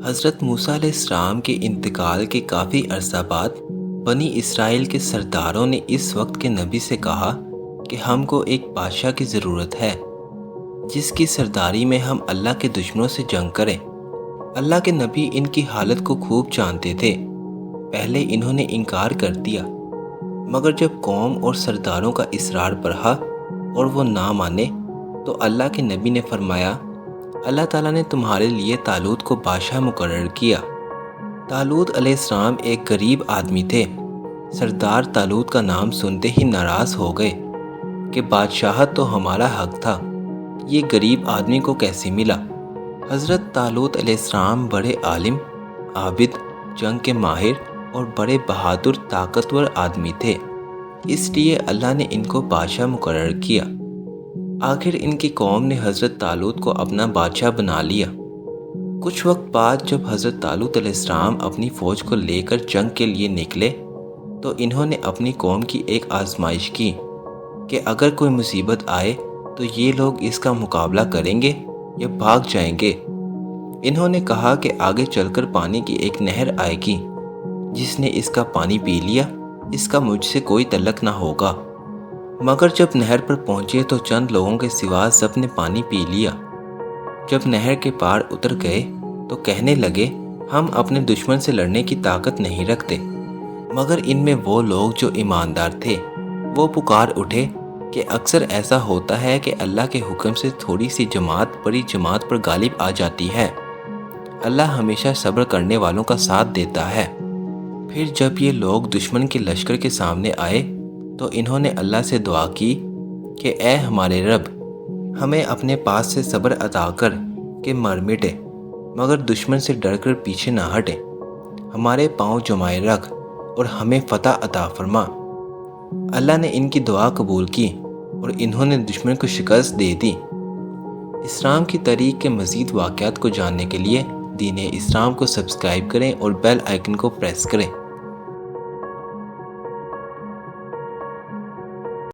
حضرت موسیٰ علیہ السلام کے انتقال کے کافی عرصہ بعد بنی اسرائیل کے سرداروں نے اس وقت کے نبی سے کہا کہ ہم کو ایک بادشاہ کی ضرورت ہے جس کی سرداری میں ہم اللہ کے دشمنوں سے جنگ کریں۔ اللہ کے نبی ان کی حالت کو خوب جانتے تھے۔ پہلے انہوں نے انکار کر دیا، مگر جب قوم اور سرداروں کا اصرار بڑھا اور وہ نہ مانے تو اللہ کے نبی نے فرمایا، اللہ تعالیٰ نے تمہارے لیے طالوت کو بادشاہ مقرر کیا۔ طالوت علیہ السلام ایک غریب آدمی تھے۔ سردار طالوت کا نام سنتے ہی ناراض ہو گئے کہ بادشاہت تو ہمارا حق تھا، یہ غریب آدمی کو کیسے ملا؟ حضرت طالوت علیہ السلام بڑے عالم، عابد، جنگ کے ماہر اور بڑے بہادر طاقتور آدمی تھے، اس لیے اللہ نے ان کو بادشاہ مقرر کیا۔ آخر ان کی قوم نے حضرت طالوت کو اپنا بادشاہ بنا لیا۔ کچھ وقت بعد جب حضرت طالوت علیہ السلام اپنی فوج کو لے کر جنگ کے لیے نکلے تو انہوں نے اپنی قوم کی ایک آزمائش کی کہ اگر کوئی مصیبت آئے تو یہ لوگ اس کا مقابلہ کریں گے یا بھاگ جائیں گے۔ انہوں نے کہا کہ آگے چل کر پانی کی ایک نہر آئے گی، جس نے اس کا پانی پی لیا اس کا مجھ سے کوئی تعلق نہ ہوگا۔ مگر جب نہر پر پہنچے تو چند لوگوں کے سوا سب نے پانی پی لیا۔ جب نہر کے پار اتر گئے تو کہنے لگے، ہم اپنے دشمن سے لڑنے کی طاقت نہیں رکھتے۔ مگر ان میں وہ لوگ جو ایماندار تھے وہ پکار اٹھے کہ اکثر ایسا ہوتا ہے کہ اللہ کے حکم سے تھوڑی سی جماعت بڑی جماعت پر غالب آ جاتی ہے۔ اللہ ہمیشہ صبر کرنے والوں کا ساتھ دیتا ہے۔ پھر جب یہ لوگ دشمن کے لشکر کے سامنے آئے تو انہوں نے اللہ سے دعا کی کہ اے ہمارے رب، ہمیں اپنے پاس سے صبر عطا کر کہ مر مٹے، مگر دشمن سے ڈر کر پیچھے نہ ہٹے۔ ہمارے پاؤں جمائے رکھ اور ہمیں فتح عطا فرما۔ اللہ نے ان کی دعا قبول کی اور انہوں نے دشمن کو شکست دے دی۔ اسلام کی تاریخ کے مزید واقعات کو جاننے کے لیے دین اسلام کو سبسکرائب کریں اور بیل آئیکن کو پریس کریں۔